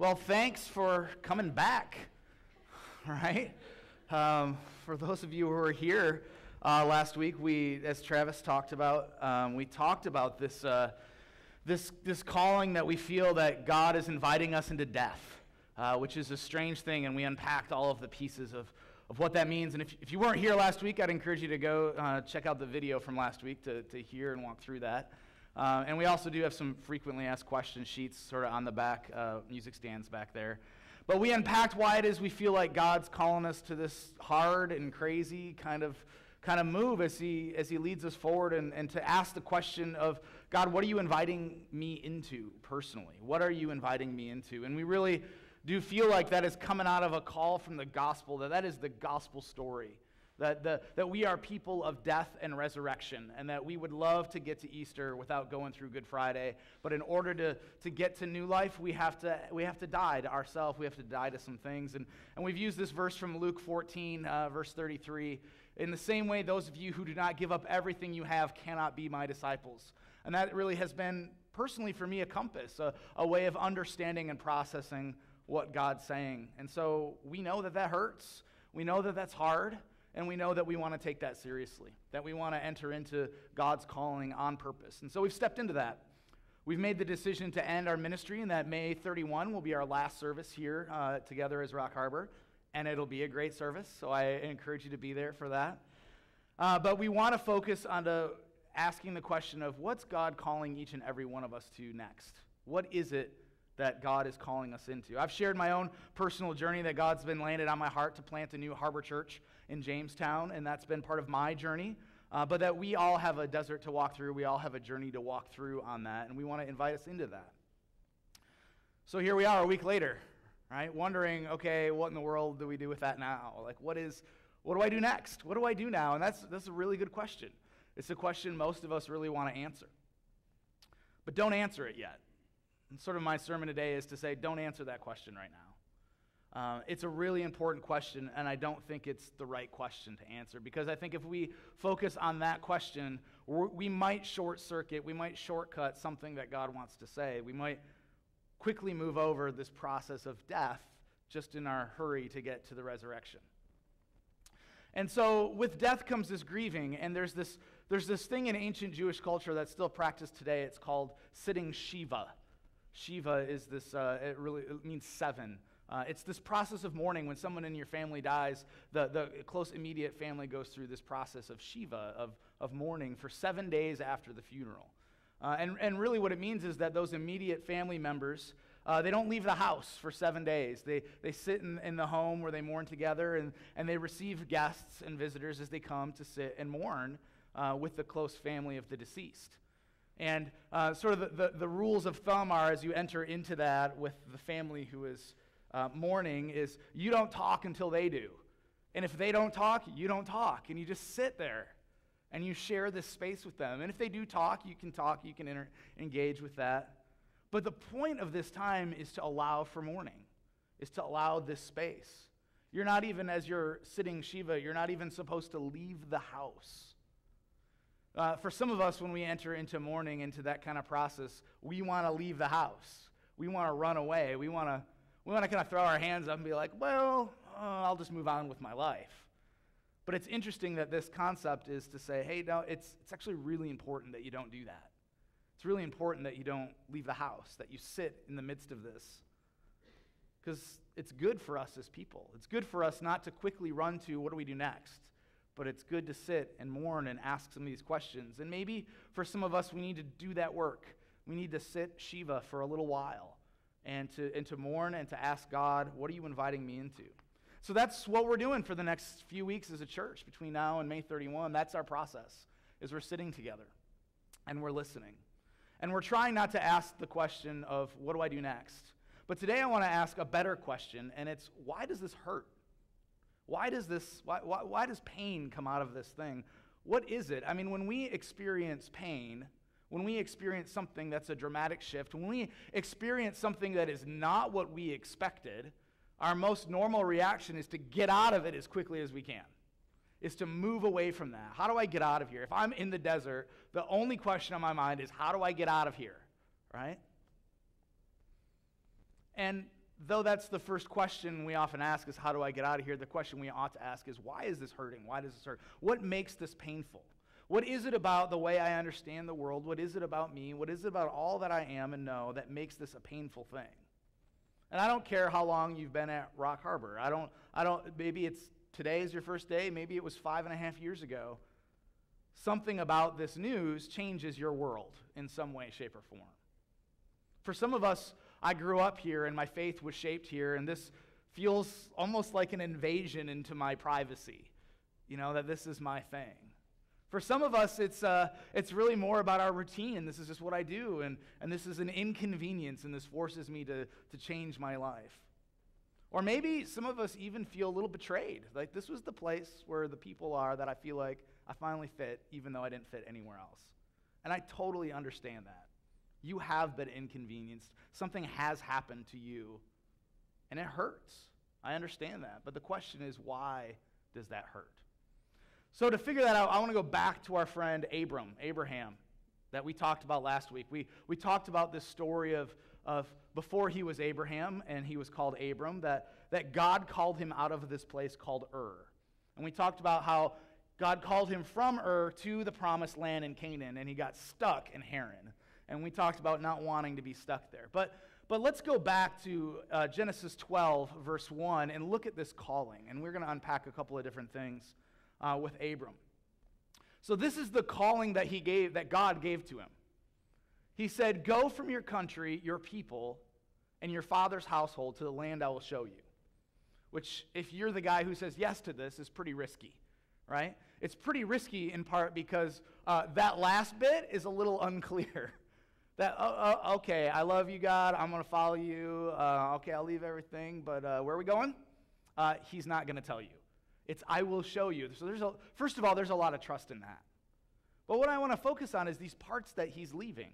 Well, thanks for coming back, right? For those of you who were here last week, as Travis talked about, we talked about this calling that we feel that God is inviting us into death, which is a strange thing, and we unpacked all of the pieces of what that means. And if you weren't here last week, I'd encourage you to go check out the video from last week to hear and walk through that. And we also do have some frequently asked question sheets sort of on the back, music stands back there. But we unpacked why it is we feel like God's calling us to this hard and crazy kind of move as he leads us forward and to ask the question of, God, what are you inviting me into personally? What are you inviting me into? And we really do feel like that is coming out of a call from the gospel, that is the gospel story. That we are people of death and resurrection, and that we would love to get to Easter without going through Good Friday. But in order to get to new life, we have to die to ourselves. We have to die to some things. And we've used this verse from Luke 14, verse 33. In the same way, those of you who do not give up everything you have cannot be my disciples. And that really has been, personally for me, a compass, a way of understanding and processing what God's saying. And so we know that hurts. We know that that's hard. And we know that we want to take that seriously, that we want to enter into God's calling on purpose. And so we've stepped into that. We've made the decision to end our ministry, and that May 31 will be our last service here together as Rock Harbor. And it'll be a great service, so I encourage you to be there for that. But we want to focus on asking the question of, what's God calling each and every one of us to next? What is it that God is calling us into? I've shared my own personal journey that God's been laying it on my heart to plant a new Harbor Church in Jamestown, and that's been part of my journey. But that we all have a desert to walk through. We all have a journey to walk through on that, and we want to invite us into that. So here we are a week later, right? Wondering, okay, what in the world do we do with that now? Like, what do I do next? What do I do now? And that's a really good question. It's a question most of us really want to answer. But don't answer it yet. And sort of my sermon today is to say, don't answer that question right now. It's a really important question, and I don't think it's the right question to answer, because I think if we focus on that question, we might short circuit, we might shortcut something that God wants to say. We might quickly move over this process of death just in our hurry to get to the resurrection. And so with death comes this grieving, and there's this thing in ancient Jewish culture that's still practiced today. It's called sitting Shiva. Shiva is this, it means seven. It's this process of mourning. When someone in your family dies, the close immediate family goes through this process of Shiva, of mourning for 7 days after the funeral. And really what it means is that those immediate family members, they don't leave the house for 7 days. They sit in the home where they mourn together, and they receive guests and visitors as they come to sit and mourn with the close family of the deceased. And sort of the rules of thumb are, as you enter into that with the family who is mourning, is you don't talk until they do. And if they don't talk, you don't talk. And you just sit there and you share this space with them. And if they do talk, you can engage with that. But the point of this time is to allow for mourning, is to allow this space. You're not even, as you're sitting Shiva, you're not even supposed to leave the house. For some of us, when we enter into mourning, into that kind of process, we want to leave the house. We want to run away. We want to kind of throw our hands up and be like, well, I'll just move on with my life. But it's interesting that this concept is to say, hey, no, it's actually really important that you don't do that. It's really important that you don't leave the house, that you sit in the midst of this. Because it's good for us as people. It's good for us not to quickly run to, what do we do next? But it's good to sit and mourn and ask some of these questions. And maybe for some of us, we need to do that work. We need to sit Shiva for a little while and to mourn and to ask God, what are you inviting me into? So that's what we're doing for the next few weeks as a church between now and May 31. That's our process, is we're sitting together and we're listening. And we're trying not to ask the question of, what do I do next? But today I want to ask a better question, and it's, why does this hurt? Why does pain come out of this thing? What is it? I mean, when we experience pain, when we experience something that's a dramatic shift, when we experience something that is not what we expected, our most normal reaction is to get out of it as quickly as we can, is to move away from that. How do I get out of here? If I'm in the desert, the only question on my mind is, how do I get out of here, right? And though that's the first question we often ask is, how do I get out of here? The question we ought to ask is, why is this hurting? Why does this hurt? What makes this painful? What is it about the way I understand the world? What is it about me? What is it about all that I am and know that makes this a painful thing? And I don't care how long you've been at Rock Harbor. Maybe today is your first day. Maybe it was 5.5 years ago. Something about this news changes your world in some way, shape, or form. For some of us, I grew up here and my faith was shaped here, and this feels almost like an invasion into my privacy, that this is my thing. For some of us, it's really more about our routine. This is just what I do, and this is an inconvenience, and this forces me to change my life. Or maybe some of us even feel a little betrayed. Like, this was the place where the people are that I feel like I finally fit, even though I didn't fit anywhere else. And I totally understand that. You have been inconvenienced. Something has happened to you, and it hurts. I understand that. But the question is, why does that hurt? So to figure that out, I want to go back to our friend Abraham, that we talked about last week. We talked about this story of before he was Abraham and he was called Abram, that God called him out of this place called Ur. And we talked about how God called him from Ur to the promised land in Canaan, and he got stuck in Haran. And we talked about not wanting to be stuck there. But let's go back to Genesis 12, verse 1, and look at this calling. And we're going to unpack a couple of different things with Abram. So this is the calling that God gave to him. He said, "Go from your country, your people, and your father's household to the land I will show you." Which, if you're the guy who says yes to this, is pretty risky, right? It's pretty risky in part because that last bit is a little unclear. Okay, I love you, God. I'm going to follow you. Okay, I'll leave everything, but where are we going? He's not going to tell you. It's, I will show you. So first of all, there's a lot of trust in that. But what I want to focus on is these parts that he's leaving.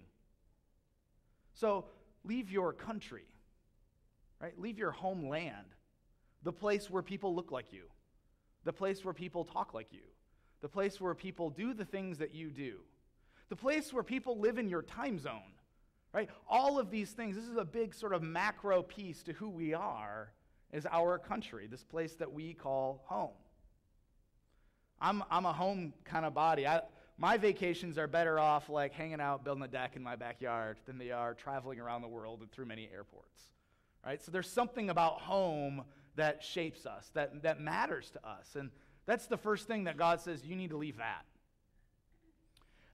So leave your country, right? Leave your homeland, the place where people look like you, the place where people talk like you, the place where people do the things that you do, the place where people live in your time zone, right? All of these things, this is a big sort of macro piece to who we are as our country, this place that we call home. I'm a home kind of body. My vacations are better off like hanging out, building a deck in my backyard than they are traveling around the world and through many airports, right? So there's something about home that shapes us, that matters to us. And that's the first thing that God says, you need to leave that.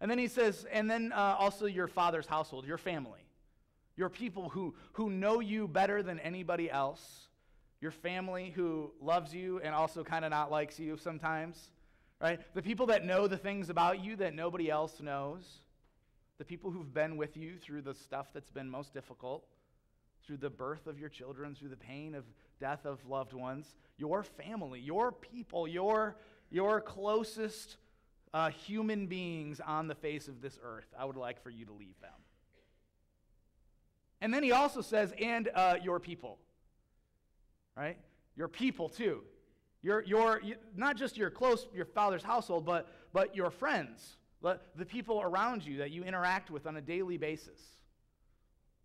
And then he says, and then also your father's household, your family, your people who know you better than anybody else, your family who loves you and also kind of not likes you sometimes, right? The people that know the things about you that nobody else knows, the people who've been with you through the stuff that's been most difficult, through the birth of your children, through the pain of death of loved ones, your family, your people, your closest human beings on the face of this earth. I would like for you to leave them. And then he also says, and your people, right? Your people too. Your not just your father's household, but your friends, the people around you that you interact with on a daily basis.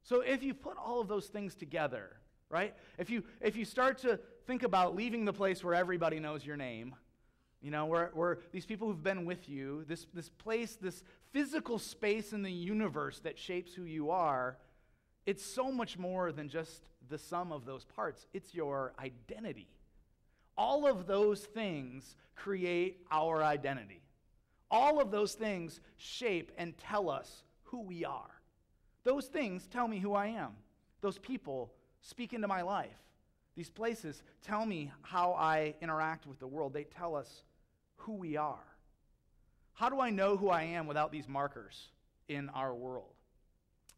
So if you put all of those things together, right? If you start to think about leaving the place where everybody knows your name, where these people who've been with you, this place, this physical space in the universe that shapes who you are, it's so much more than just the sum of those parts. It's your identity. All of those things create our identity. All of those things shape and tell us who we are. Those things tell me who I am. Those people speak into my life. These places tell me how I interact with the world. They tell us who we are. How do I know who I am without these markers in our world?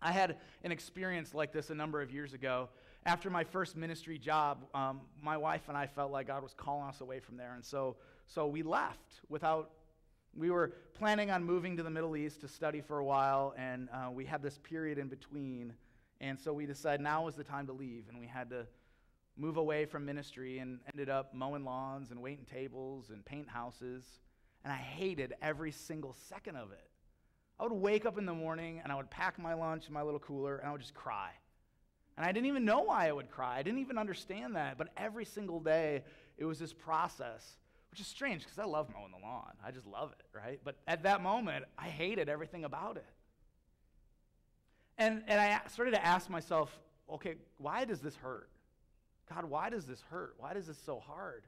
I had an experience like this a number of years ago. After my first ministry job, my wife and I felt like God was calling us away from there, and so we left without. We were planning on moving to the Middle East to study for a while, and we had this period in between, and so we decided now was the time to leave, and we had to move away from ministry and ended up mowing lawns and waiting tables and paint houses, and I hated every single second of it. I would wake up in the morning, and I would pack my lunch in my little cooler, and I would just cry. And I didn't even know why I would cry. I didn't even understand that. But every single day, it was this process, which is strange because I love mowing the lawn. I just love it, right? But at that moment, I hated everything about it. And I started to ask myself, okay, why does this hurt? God, why does this hurt? Why is this so hard?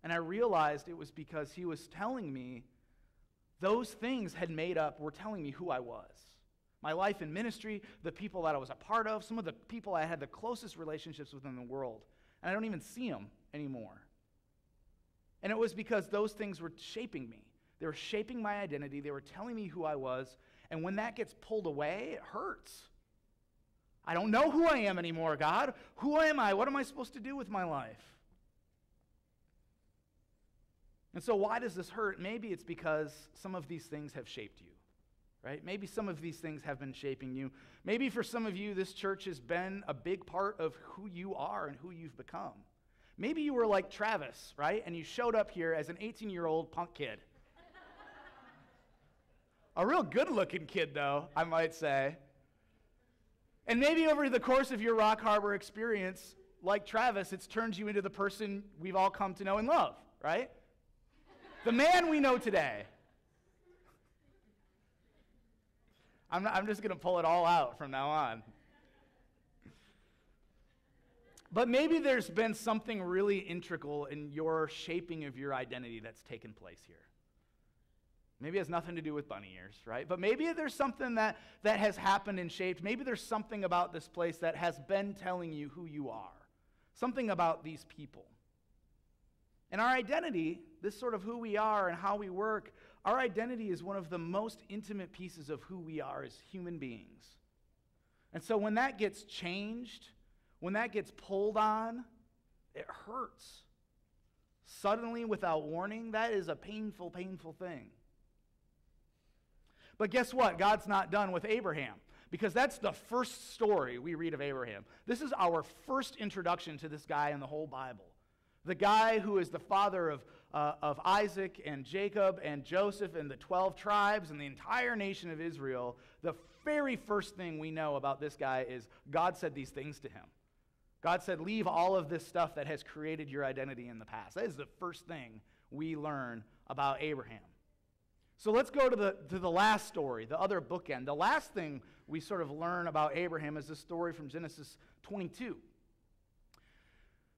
And I realized it was because he was telling me those things were telling me who I was. My life in ministry, the people that I was a part of, some of the people I had the closest relationships with in the world. And I don't even see them anymore. And it was because those things were shaping me. They were shaping my identity. They were telling me who I was. And when that gets pulled away, it hurts. I don't know who I am anymore, God. Who am I? What am I supposed to do with my life? And so why does this hurt? Maybe it's because some of these things have shaped you, right? Maybe some of these things have been shaping you. Maybe for some of you, this church has been a big part of who you are and who you've become. Maybe you were like Travis, right? And you showed up here as an 18-year-old punk kid. A real good-looking kid, though, I might say. And maybe over the course of your Rock Harbor experience, like Travis, it's turned you into the person we've all come to know and love, right? The man we know today. I'm just going to pull it all out from now on. But maybe there's been something really integral in your shaping of your identity that's taken place here. Maybe it has nothing to do with bunny ears, right? But maybe there's something that has happened and shaped. Maybe there's something about this place that has been telling you who you are. Something about these people. And our identity, this sort of who we are and how we work, our identity is one of the most intimate pieces of who we are as human beings. And so when that gets changed, when that gets pulled on, it hurts. Suddenly, without warning, that is a painful, painful thing. But guess what? God's not done with Abraham, because that's the first story we read of Abraham. This is our first introduction to this guy in the whole Bible. The guy who is the father of Isaac and Jacob and Joseph and the 12 tribes and the entire nation of Israel. The very first thing we know about this guy is God said these things to him. God said, leave all of this stuff that has created your identity in the past. That is the first thing we learn about Abraham. So let's go to the last story, the other bookend. The last thing we sort of learn about Abraham is this story from Genesis 22.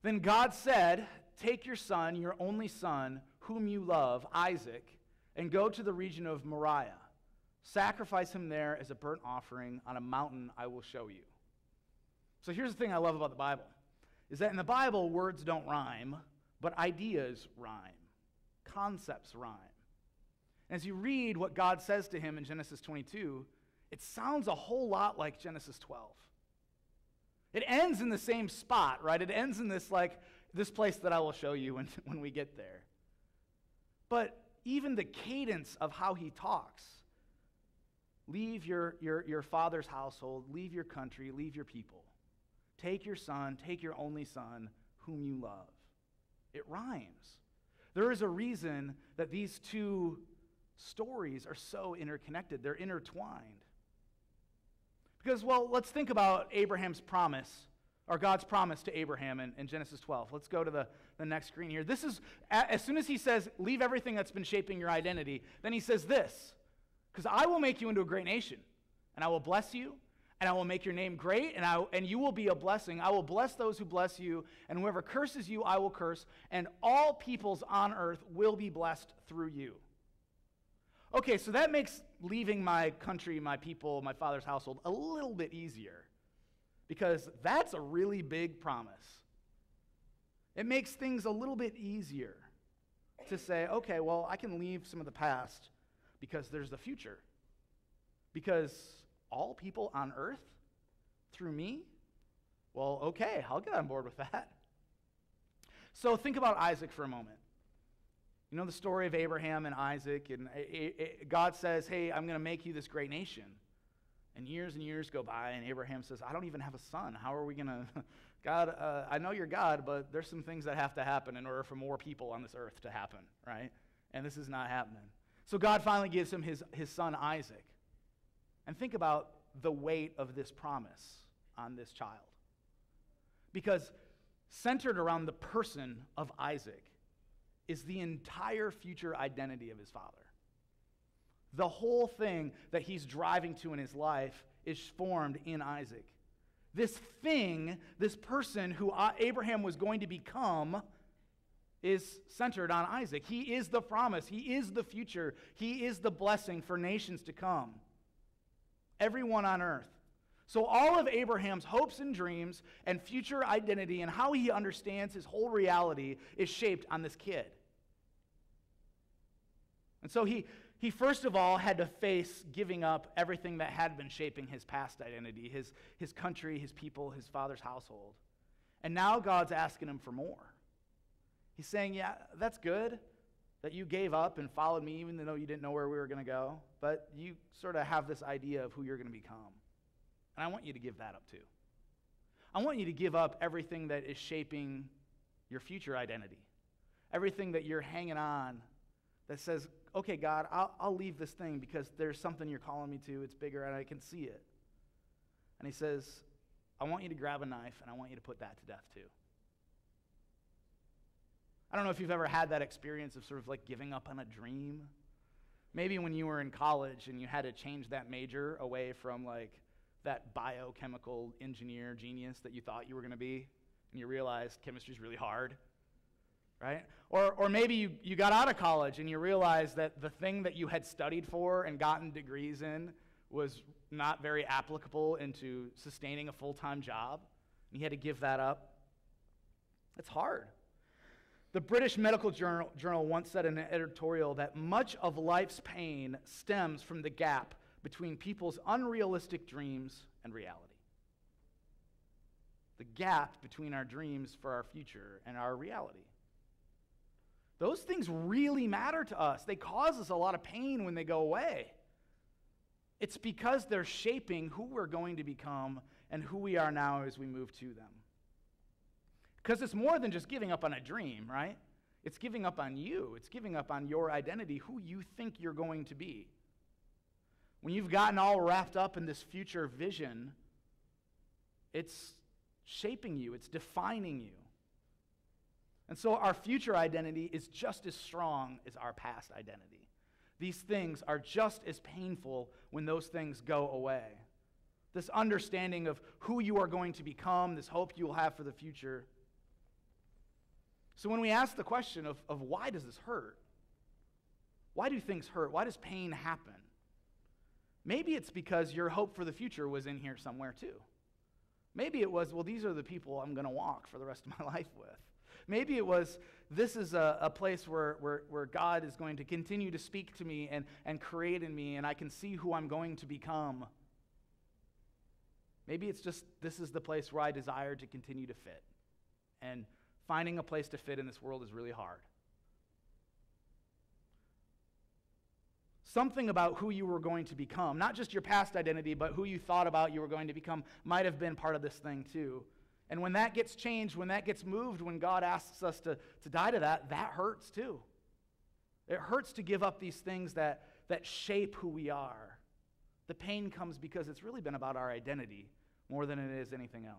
Then God said, take your son, your only son, whom you love, Isaac, and go to the region of Moriah. Sacrifice him there as a burnt offering on a mountain I will show you. So here's the thing I love about the Bible, is that in the Bible, words don't rhyme, but ideas rhyme. Concepts rhyme. And as you read what God says to him in Genesis 22, it sounds a whole lot like Genesis 12. It ends in the same spot, right? It ends in this place that I will show you when we get there. But even the cadence of how he talks, leave your father's household, leave your country, leave your people. Take your son, take your only son, whom you love. It rhymes. There is a reason that these two stories are so interconnected. They're intertwined. Because, well, let's think about Abraham's promise, or God's promise to Abraham in Genesis 12. Let's go to the next screen here. This is, as soon as he says, leave everything that's been shaping your identity, then he says this, because I will make you into a great nation, and I will bless you, and I will make your name great, and you will be a blessing. I will bless those who bless you, and whoever curses you, I will curse, and all peoples on earth will be blessed through you. Okay, so that makes leaving my country, my people, my father's household a little bit easier, because that's a really big promise. It makes things a little bit easier to say, okay, well, I can leave some of the past because there's the future. Because all people on earth through me? Well, okay, I'll get on board with that. So think about Isaac for a moment. You know the story of Abraham and Isaac, and God says, hey, I'm going to make you this great nation. And years go by, and Abraham says, I don't even have a son. How are we going to... God, I know you're God, but there's some things that have to happen in order for more people on this earth to happen, right? And this is not happening. So God finally gives him his son Isaac. And think about the weight of this promise on this child. Because centered around the person of Isaac is the entire future identity of his father. The whole thing that he's driving to in his life is formed in Isaac. This thing, this person who Abraham was going to become, is centered on Isaac. He is the promise. He is the future. He is the blessing for nations to come. Everyone on earth. So all of Abraham's hopes and dreams and future identity and how he understands his whole reality is shaped on this kid. And so he first of all had to face giving up everything that had been shaping his past identity, his country, his people, his father's household. And now God's asking him for more. He's saying, yeah, that's good that you gave up and followed me even though you didn't know where we were going to go, but you sort of have this idea of who you're going to become. And I want you to give that up too. I want you to give up everything that is shaping your future identity, everything that you're hanging on that says, okay, God, I'll leave this thing because there's something you're calling me to. It's bigger and I can see it. And he says, I want you to grab a knife and I want you to put that to death too. I don't know if you've ever had that experience of sort of like giving up on a dream. Maybe when you were in college and you had to change that major away from like that biochemical engineer genius that you thought you were going to be, and you realized chemistry is really hard. Right? Or maybe you got out of college and you realized that the thing that you had studied for and gotten degrees in was not very applicable into sustaining a full-time job, and you had to give that up. It's hard. The British Medical Journal once said in an editorial that much of life's pain stems from the gap between people's unrealistic dreams and reality. The gap between our dreams for our future and our reality. Those things really matter to us. They cause us a lot of pain when they go away. It's because they're shaping who we're going to become and who we are now as we move to them. Because it's more than just giving up on a dream, right? It's giving up on you. It's giving up on your identity, who you think you're going to be. When you've gotten all wrapped up in this future vision, it's shaping you. It's defining you. And so our future identity is just as strong as our past identity. These things are just as painful when those things go away. This understanding of who you are going to become, this hope you will have for the future. So when we ask the question of why does this hurt? Why do things hurt? Why does pain happen? Maybe it's because your hope for the future was in here somewhere too. Maybe it was, well, these are the people I'm going to walk for the rest of my life with. Maybe it was, this is a place where God is going to continue to speak to me and create in me, and I can see who I'm going to become. Maybe it's just, this is the place where I desire to continue to fit. And finding a place to fit in this world is really hard. Something about who you were going to become, not just your past identity, but who you thought about you were going to become, might have been part of this thing too. And when that gets changed, when that gets moved, when God asks us to die to that hurts too. It hurts to give up these things that shape who we are. The pain comes because it's really been about our identity more than it is anything else.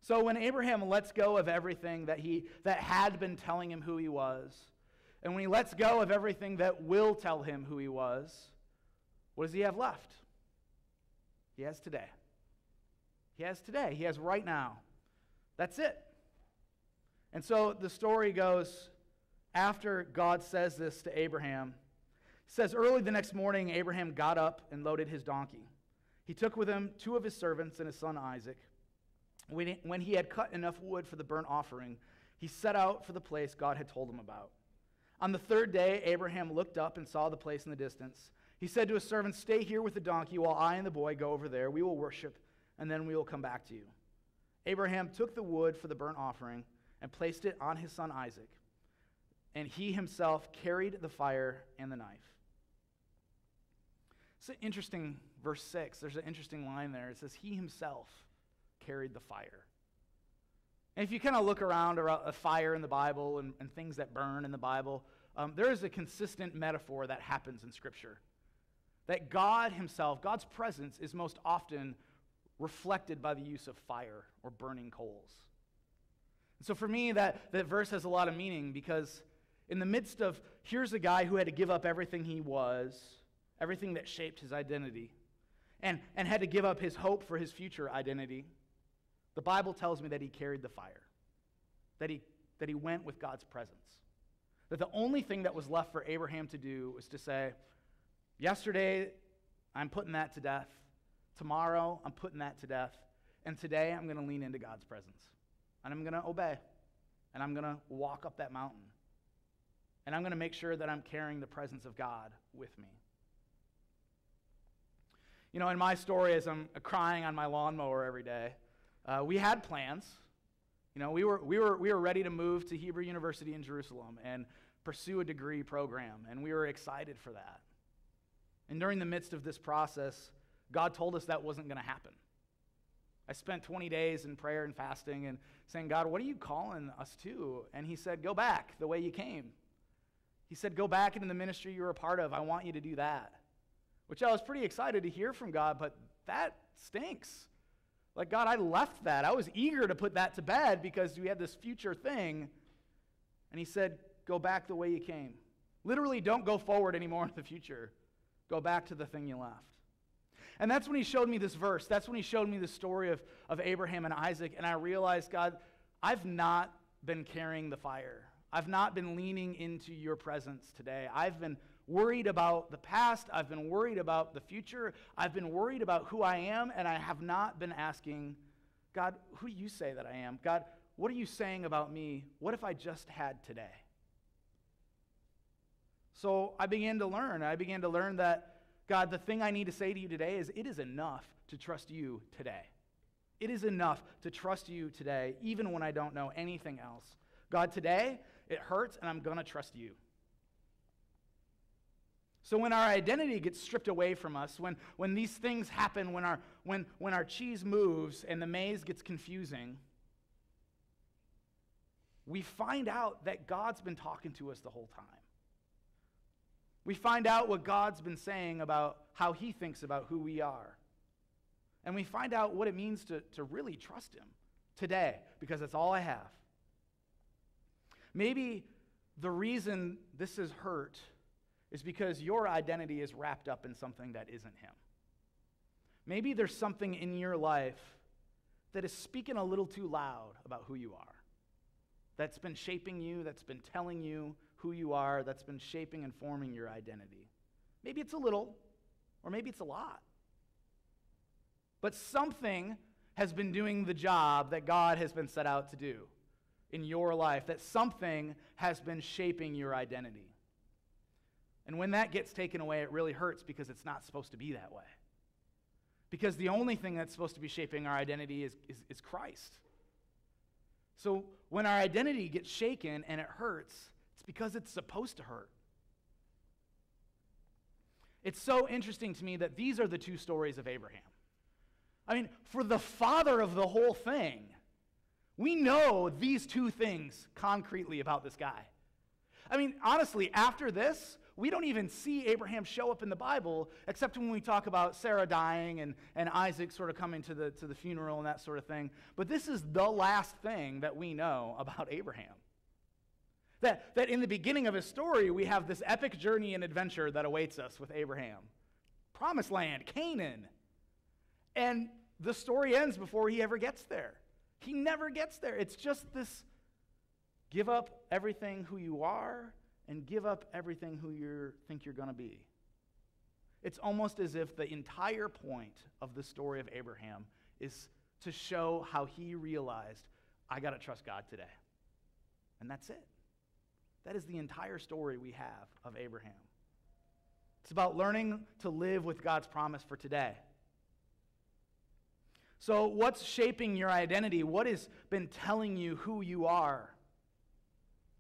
So when Abraham lets go of everything that had been telling him who he was, and when he lets go of everything that will tell him who he was, what does he have left? He has today. He has today. He has right now. That's it. And so the story goes, after God says this to Abraham, it says, early the next morning, Abraham got up and loaded his donkey. He took with him 2 of his servants and his son Isaac. When he had cut enough wood for the burnt offering, he set out for the place God had told him about. On the 3rd day, Abraham looked up and saw the place in the distance. He said to his servants, stay here with the donkey while I and the boy go over there. We will worship, and then we will come back to you. Abraham took the wood for the burnt offering and placed it on his son Isaac, and he himself carried the fire and the knife. It's an interesting verse 6. There's an interesting line there. It says, he himself carried the fire. And if you kind of look around a fire in the Bible and things that burn in the Bible, there is a consistent metaphor that happens in Scripture. That God himself, God's presence, is most often reflected by the use of fire or burning coals. And so for me, that verse has a lot of meaning, because in the midst of, here's a guy who had to give up everything he was, everything that shaped his identity, and had to give up his hope for his future identity, the Bible tells me that he carried the fire, that he went with God's presence. That the only thing that was left for Abraham to do was to say, yesterday I'm putting that to death, tomorrow I'm putting that to death, and today I'm going to lean into God's presence. And I'm going to obey, and I'm going to walk up that mountain, and I'm going to make sure that I'm carrying the presence of God with me. You know, in my story, as I'm crying on my lawnmower every day, we had plans. You know, we were ready to move to Hebrew University in Jerusalem and pursue a degree program, and we were excited for that. And during the midst of this process, God told us that wasn't going to happen. I spent 20 days in prayer and fasting and saying, God, what are you calling us to? And he said, go back the way you came. He said, go back into the ministry you were a part of. I want you to do that. Which I was pretty excited to hear from God, but that stinks. Like, God, I left that. I was eager to put that to bed because we had this future thing. And he said, go back the way you came. Literally, don't go forward anymore in the future. Go back to the thing you left. And that's when he showed me this verse. That's when he showed me the story of Abraham and Isaac. And I realized, God, I've not been carrying the fire. I've not been leaning into your presence today. I've been worried about the past. I've been worried about the future. I've been worried about who I am, and I have not been asking, God, who do you say that I am? God, what are you saying about me? What if I just had today? So I began to learn. I began to learn that, God, the thing I need to say to you today is it is enough to trust you today. It is enough to trust you today, even when I don't know anything else. God, today, it hurts, and I'm going to trust you. So when our identity gets stripped away from us, when these things happen, when our cheese moves and the maze gets confusing, we find out that God's been talking to us the whole time. We find out what God's been saying about how he thinks about who we are. And we find out what it means to really trust him today, because that's all I have. Maybe the reason this has hurt is because your identity is wrapped up in something that isn't him. Maybe there's something in your life that is speaking a little too loud about who you are, that's been shaping you, that's been telling you who you are, that's been shaping and forming your identity. Maybe it's a little, or maybe it's a lot. But something has been doing the job that God has been set out to do in your life, that something has been shaping your identity. And when that gets taken away, it really hurts, because it's not supposed to be that way. Because the only thing that's supposed to be shaping our identity is Christ. So when our identity gets shaken and it hurts, it's because it's supposed to hurt. It's so interesting to me that these are the two stories of Abraham. I mean, for the father of the whole thing, we know these two things concretely about this guy. I mean, honestly, after this, we don't even see Abraham show up in the Bible, except when we talk about Sarah dying and Isaac sort of coming to the funeral and that sort of thing. But this is the last thing that we know about Abraham. That in the beginning of his story, we have this epic journey and adventure that awaits us with Abraham. Promised land, Canaan. And the story ends before he ever gets there. He never gets there. It's just this give up everything who you are and give up everything who you think you're going to be. It's almost as if the entire point of the story of Abraham is to show how he realized, I got to trust God today. And that's it. That is the entire story we have of Abraham. It's about learning to live with God's promise for today. So what's shaping your identity? What has been telling you who you are?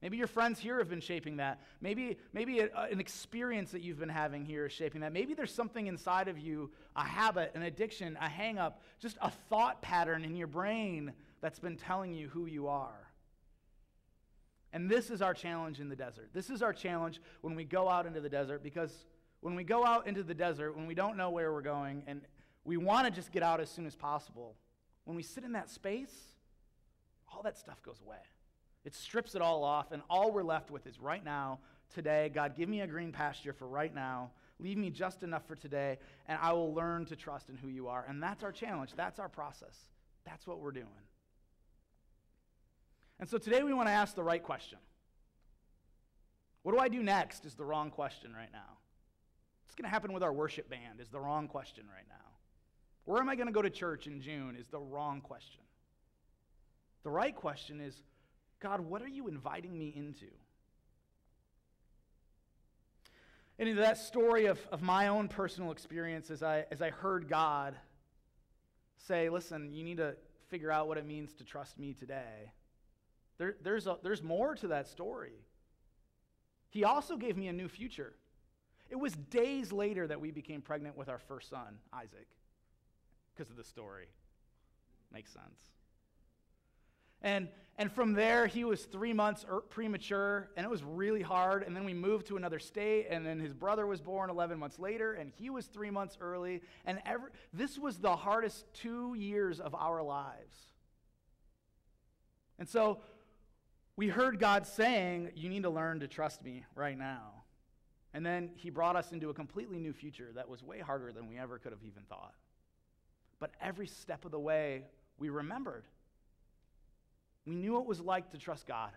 Maybe your friends here have been shaping that. Maybe an experience that you've been having here is shaping that. Maybe there's something inside of you, a habit, an addiction, a hang-up, just a thought pattern in your brain that's been telling you who you are. And this is our challenge in the desert. This is our challenge when we go out into the desert, because when we go out into the desert, when we don't know where we're going, and We want to just get out as soon as possible. When we sit in that space, all that stuff goes away. It strips it all off, and all we're left with is right now, today. God, give me a green pasture for right now. Leave me just enough for today, and I will learn to trust in who you are. And that's our challenge. That's our process. That's what we're doing. And so today we want to ask the right question. What do I do next is the wrong question right now. What's going to happen with our worship band is the wrong question right now. Where am I going to go to church in June is the wrong question. The right question is, God, what are you inviting me into? And into that story of my own personal experience as I heard God say, listen, you need to figure out what it means to trust me today. There's more to that story. He also gave me a new future. It was days later that we became pregnant with our first son, Isaac, because of the story. Makes sense. And from there, he was 3 months premature, and it was really hard. And then we moved to another state, and then his brother was born 11 months later, and he was 3 months early. And this was the hardest 2 years of our lives. And so we heard God saying, you need to learn to trust me right now. And then he brought us into a completely new future that was way harder than we ever could have even thought. But every step of the way, we remembered. We knew what it was like to trust God.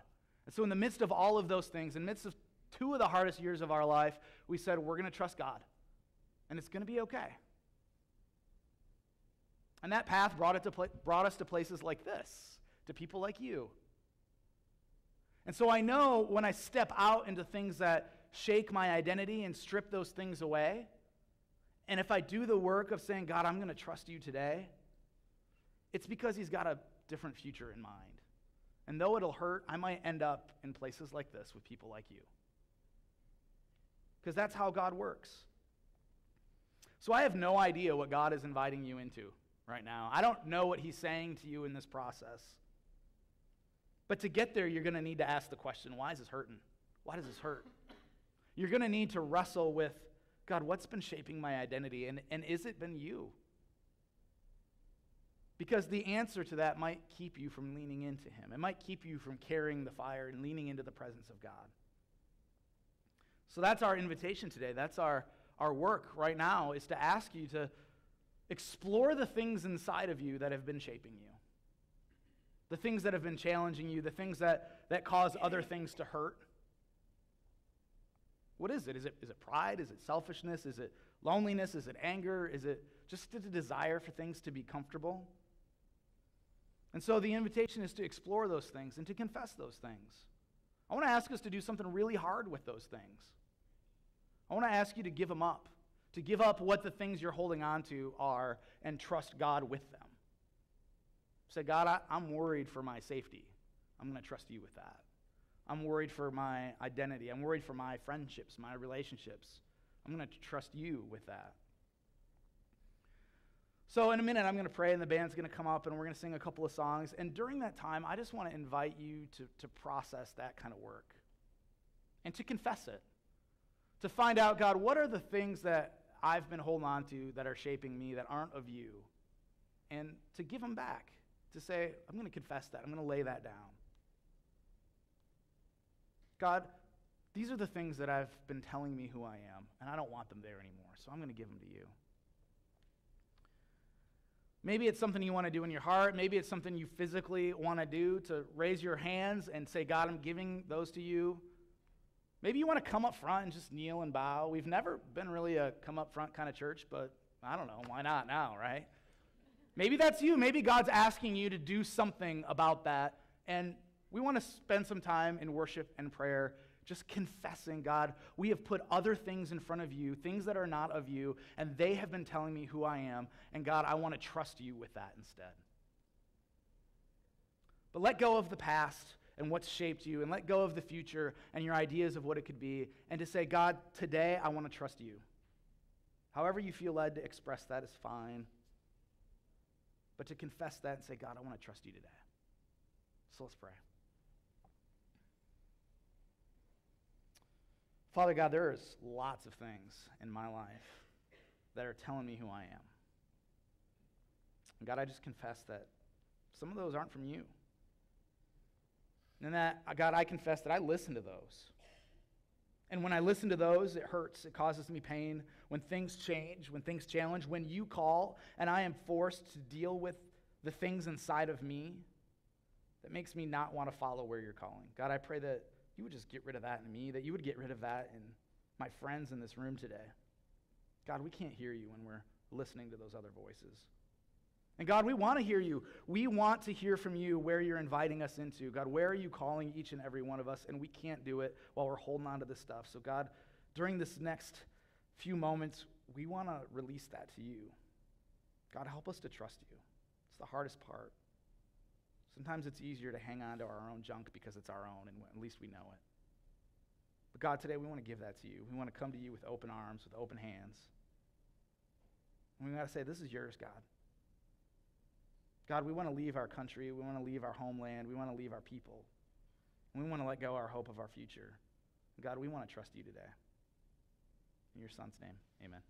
And so in the midst of all of those things, in the midst of 2 of the hardest years of our life, we said, we're going to trust God. And it's going to be okay. And that path brought us to places like this, to people like you. And so I know when I step out into things that shake my identity and strip those things away, and if I do the work of saying, God, I'm going to trust you today, it's because he's got a different future in mind. And though it'll hurt, I might end up in places like this with people like you. Because that's how God works. So I have no idea what God is inviting you into right now. I don't know what he's saying to you in this process. But to get there, you're going to need to ask the question, why is this hurting? Why does this hurt? You're going to need to wrestle with, God, what's been shaping my identity? And is it been you? Because the answer to that might keep you from leaning into him. It might keep you from carrying the fire and leaning into the presence of God. So that's our invitation today. That's our work right now, is to ask you to explore the things inside of you that have been shaping you. The things that have been challenging you, the things that cause other things to hurt. What is it? Is it pride? Is it selfishness? Is it loneliness? Is it anger? Is it just a desire for things to be comfortable? And so the invitation is to explore those things and to confess those things. I want to ask us to do something really hard with those things. I want to ask you to give them up, to give up what the things you're holding on to are and trust God with them. Say, God, I'm worried for my safety. I'm going to trust you with that. I'm worried for my identity. I'm worried for my friendships, my relationships. I'm going to trust you with that. So in a minute, I'm going to pray, and the band's going to come up, and we're going to sing a couple of songs. And during that time, I just want to invite you to process that kind of work and to confess it, to find out, God, what are the things that I've been holding on to that are shaping me that aren't of you, and to give them back. To say, I'm going to confess that. I'm going to lay that down. God, these are the things that have been telling me who I am, and I don't want them there anymore, so I'm going to give them to you. Maybe it's something you want to do in your heart. Maybe it's something you physically want to do, to raise your hands and say, God, I'm giving those to you. Maybe you want to come up front and just kneel and bow. We've never been really a come up front kind of church, but I don't know, why not now, right? Maybe that's you. Maybe God's asking you to do something about that. And we want to spend some time in worship and prayer just confessing, God, we have put other things in front of you, things that are not of you, and they have been telling me who I am. And God, I want to trust you with that instead. But let go of the past and what's shaped you, and let go of the future and your ideas of what it could be, and to say, God, today I want to trust you. However you feel led to express that is fine. But to confess that and say, God, I want to trust you today. So let's pray. Father God, there's lots of things in my life that are telling me who I am. And God, I just confess that some of those aren't from you. And that, God, I confess that I listen to those. And when I listen to those, it hurts. It causes me pain. When things change, when things challenge, when you call and I am forced to deal with the things inside of me, that makes me not want to follow where you're calling. God, I pray that you would just get rid of that in me, that you would get rid of that in my friends in this room today. God, we can't hear you when we're listening to those other voices. And God, we want to hear you. We want to hear from you where you're inviting us into. God, where are you calling each and every one of us? And we can't do it while we're holding on to this stuff. So God, during this next few moments, we want to release that to you. God, help us to trust you. It's the hardest part. Sometimes it's easier to hang on to our own junk because it's our own, and at least we know it. But God, today we want to give that to you. We want to come to you with open arms, with open hands. And we got to say, this is yours, God. God, we want to leave our country. We want to leave our homeland. We want to leave our people. And we want to let go our hope of our future. God, we want to trust you today. In your son's name, amen.